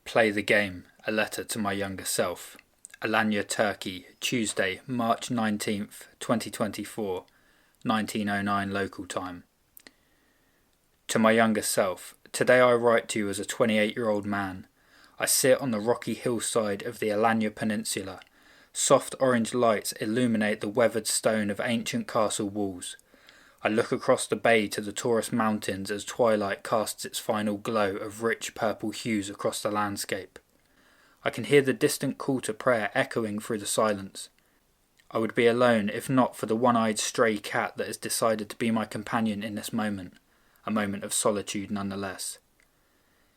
Play the Game, a letter to my younger self. Aarnio, Turkey, Tuesday, March 19th, 2024, 1909 local time. To my younger self, today I write to you as a 28-year-old man. I sit on the rocky hillside of the Aarnio Peninsula. Soft orange lights illuminate the weathered stone of ancient castle walls. I look across the bay to the Taurus Mountains as twilight casts its final glow of rich purple hues across the landscape. I can hear the distant call to prayer echoing through the silence. I would be alone if not for the one-eyed stray cat that has decided to be my companion in this moment, a moment of solitude nonetheless.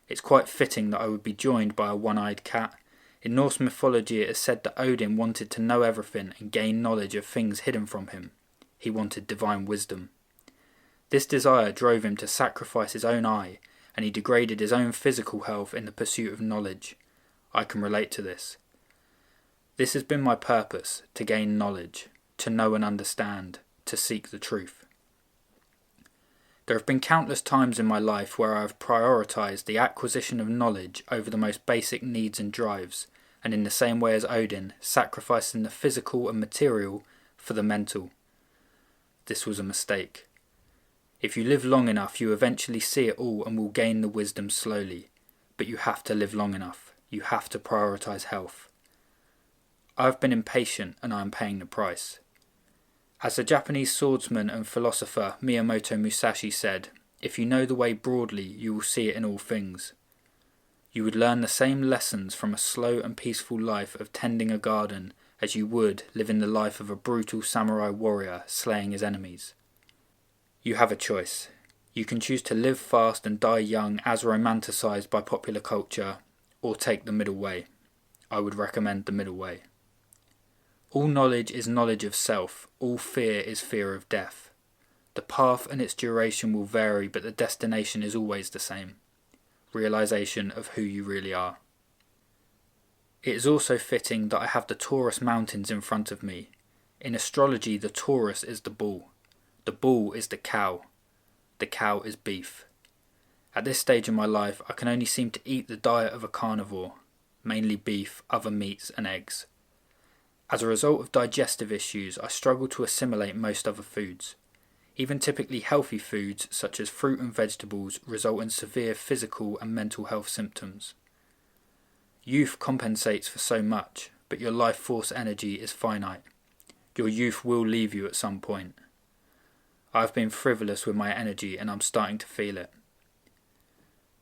It's quite fitting that I would be joined by a one-eyed cat. In Norse mythology it is said that Odin wanted to know everything and gain knowledge of things hidden from him. He wanted divine wisdom. This desire drove him to sacrifice his own eye, and he degraded his own physical health in the pursuit of knowledge. I can relate to this. This has been my purpose, to gain knowledge, to know and understand, to seek the truth. There have been countless times in my life where I have prioritised the acquisition of knowledge over the most basic needs and drives, and in the same way as Odin, sacrificing the physical and material for the mental. This was a mistake. If you live long enough, you eventually see it all and will gain the wisdom slowly. But you have to live long enough. You have to prioritise health. I have been impatient and I am paying the price. As the Japanese swordsman and philosopher Miyamoto Musashi said, if you know the way broadly, you will see it in all things. You would learn the same lessons from a slow and peaceful life of tending a garden as you would living the life of a brutal samurai warrior slaying his enemies. You have a choice. You can choose to live fast and die young as romanticised by popular culture, or take the middle way. I would recommend the middle way. All knowledge is knowledge of self, all fear is fear of death. The path and its duration will vary, but the destination is always the same. Realisation of who you really are. It is also fitting that I have the Taurus Mountains in front of me. In astrology, the Taurus is the bull. The bull is the cow. The cow is beef. At this stage in my life, I can only seem to eat the diet of a carnivore, mainly beef, other meats and eggs. As a result of digestive issues, I struggle to assimilate most other foods. Even typically healthy foods, such as fruit and vegetables, result in severe physical and mental health symptoms. Youth compensates for so much, but your life force energy is finite. Your youth will leave you at some point. I've been frivolous with my energy and I'm starting to feel it.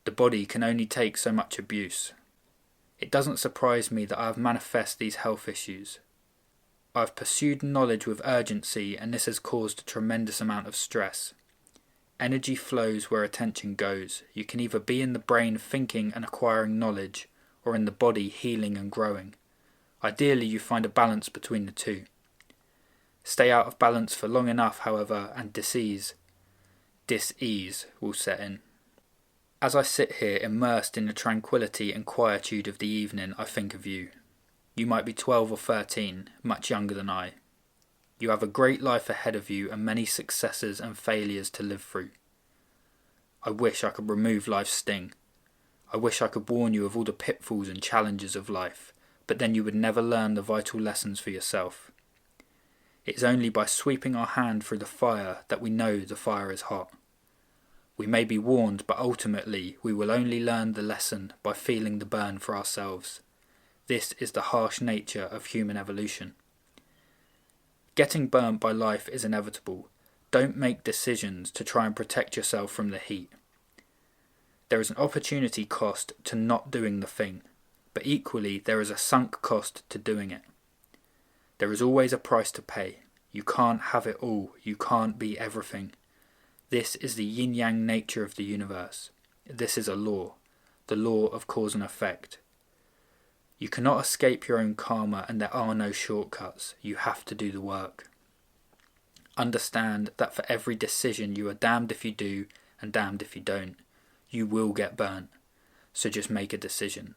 The body can only take so much abuse. It doesn't surprise me that I have manifest these health issues. I've pursued knowledge with urgency and this has caused a tremendous amount of stress. Energy flows where attention goes. You can either be in the brain thinking and acquiring knowledge, or in the body healing and growing. Ideally you find a balance between the two. Stay out of balance for long enough, however, and dis-ease will set in. As I sit here immersed in the tranquility and quietude of the evening, I think of you. You might be 12 or 13, much younger than I. You have a great life ahead of you and many successes and failures to live through. I wish I could remove life's sting. I wish I could warn you of all the pitfalls and challenges of life, but then you would never learn the vital lessons for yourself. It is only by sweeping our hand through the fire that we know the fire is hot. We may be warned, but ultimately we will only learn the lesson by feeling the burn for ourselves. This is the harsh nature of human evolution. Getting burnt by life is inevitable. Don't make decisions to try and protect yourself from the heat. There is an opportunity cost to not doing the thing, but equally there is a sunk cost to doing it. There is always a price to pay. You can't have it all. You can't be everything. This is the yin-yang nature of the universe. This is a law, the law of cause and effect. You cannot escape your own karma and there are no shortcuts. You have to do the work. Understand that for every decision you are damned if you do and damned if you don't. You will get burnt. So just make a decision.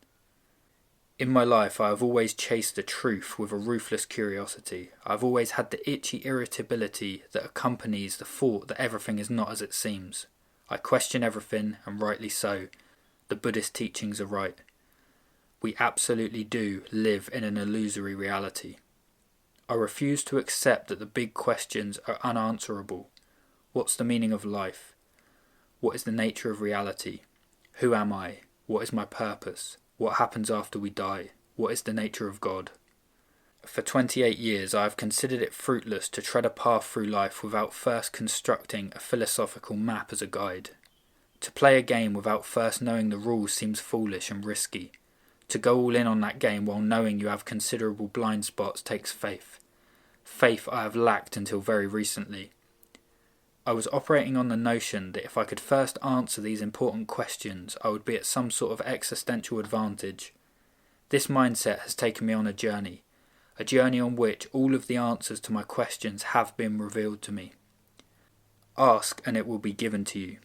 In my life I have always chased the truth with a ruthless curiosity. I have always had the itchy irritability that accompanies the thought that everything is not as it seems. I question everything, and rightly so. The Buddhist teachings are right. We absolutely do live in an illusory reality. I refuse to accept that the big questions are unanswerable. What's the meaning of life? What is the nature of reality? Who am I? What is my purpose? What happens after we die? What is the nature of God? For 28 years I have considered it fruitless to tread a path through life without first constructing a philosophical map as a guide. To play a game without first knowing the rules seems foolish and risky. To go all in on that game while knowing you have considerable blind spots takes faith. Faith I have lacked until very recently. I was operating on the notion that if I could first answer these important questions, I would be at some sort of existential advantage. This mindset has taken me on a journey on which all of the answers to my questions have been revealed to me. Ask and it will be given to you.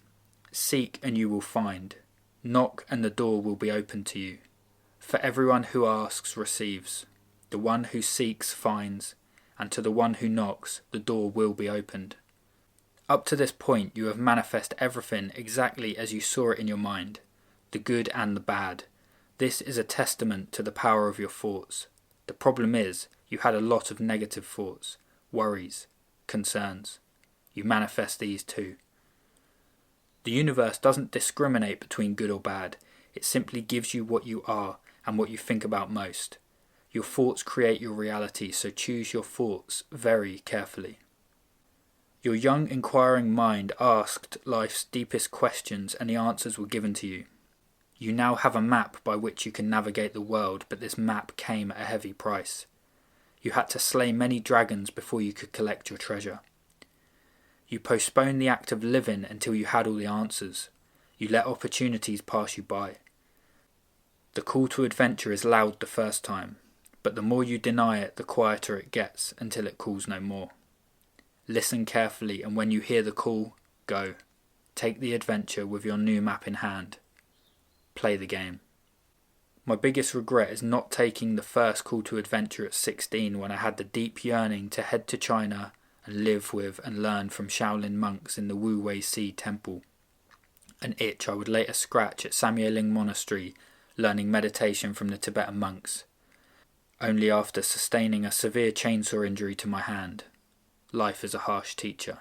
Seek and you will find. Knock and the door will be opened to you. For everyone who asks receives. The one who seeks finds, and to the one who knocks the door will be opened. Up to this point you have manifested everything exactly as you saw it in your mind, the good and the bad. This is a testament to the power of your thoughts. The problem is, you had a lot of negative thoughts, worries, concerns. You manifest these too. The universe doesn't discriminate between good or bad. It simply gives you what you are and what you think about most. Your thoughts create your reality, so choose your thoughts very carefully. Your young inquiring mind asked life's deepest questions and the answers were given to you. You now have a map by which you can navigate the world, but this map came at a heavy price. You had to slay many dragons before you could collect your treasure. You postponed the act of living until you had all the answers. You let opportunities pass you by. The call to adventure is loud the first time, but the more you deny it, the quieter it gets until it calls no more. Listen carefully, and when you hear the call, go. Take the adventure with your new map in hand. Play the game. My biggest regret is not taking the first call to adventure at 16 when I had the deep yearning to head to China and live with and learn from Shaolin monks in the Wu Wei Si temple. An itch I would later scratch at Samyeling Monastery, learning meditation from the Tibetan monks. Only after sustaining a severe chainsaw injury to my hand. Life is a harsh teacher.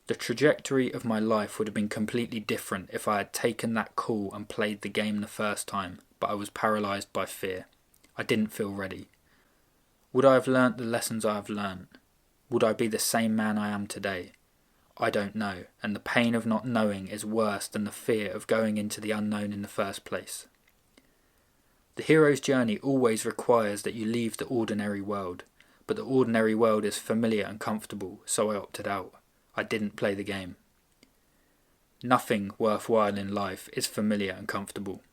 The trajectory of my life would have been completely different if I had taken that call and played the game the first time, but I was paralysed by fear. I didn't feel ready. Would I have learnt the lessons I have learnt? Would I be the same man I am today? I don't know, and the pain of not knowing is worse than the fear of going into the unknown in the first place. The hero's journey always requires that you leave the ordinary world, but the ordinary world is familiar and comfortable, so I opted out. I didn't play the game. Nothing worthwhile in life is familiar and comfortable.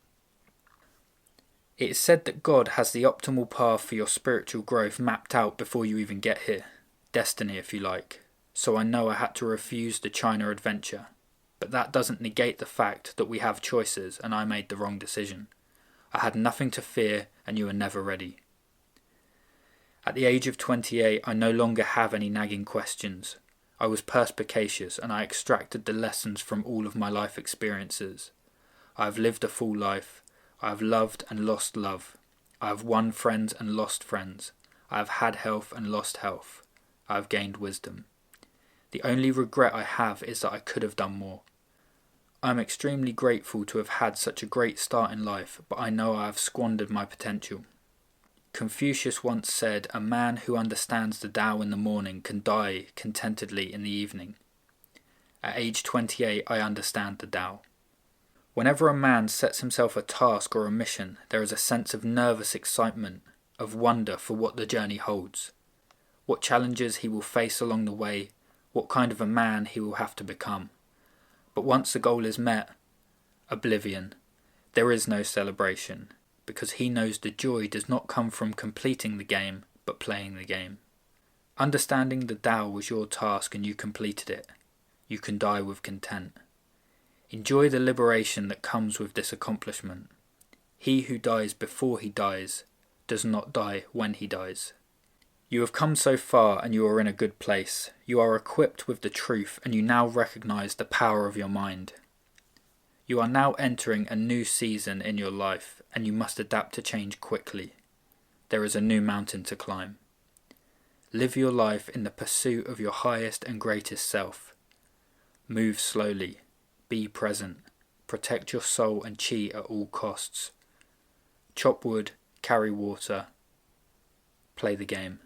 It is said that God has the optimal path for your spiritual growth mapped out before you even get here. Destiny, if you like. So I know I had to refuse the China adventure. But that doesn't negate the fact that we have choices and I made the wrong decision. I had nothing to fear and you were never ready. At the age of 28, I no longer have any nagging questions. I was perspicacious and I extracted the lessons from all of my life experiences. I have lived a full life. I have loved and lost love. I have won friends and lost friends. I have had health and lost health. I have gained wisdom. The only regret I have is that I could have done more. I am extremely grateful to have had such a great start in life, but I know I have squandered my potential. Confucius once said, "A man who understands the Tao in the morning can die contentedly in the evening." At age 28, I understand the Tao. Whenever a man sets himself a task or a mission, there is a sense of nervous excitement, of wonder for what the journey holds, what challenges he will face along the way, what kind of a man he will have to become. But once the goal is met, oblivion. There is no celebration, because he knows the joy does not come from completing the game, but playing the game. Understanding the Tao was your task and you completed it. You can die with content. Enjoy the liberation that comes with this accomplishment. He who dies before he dies does not die when he dies. You have come so far and you are in a good place. You are equipped with the truth and you now recognize the power of your mind. You are now entering a new season in your life, and you must adapt to change quickly. There is a new mountain to climb. Live your life in the pursuit of your highest and greatest self. Move slowly. Be present. Protect your soul and chi at all costs. Chop wood, carry water. Play the game.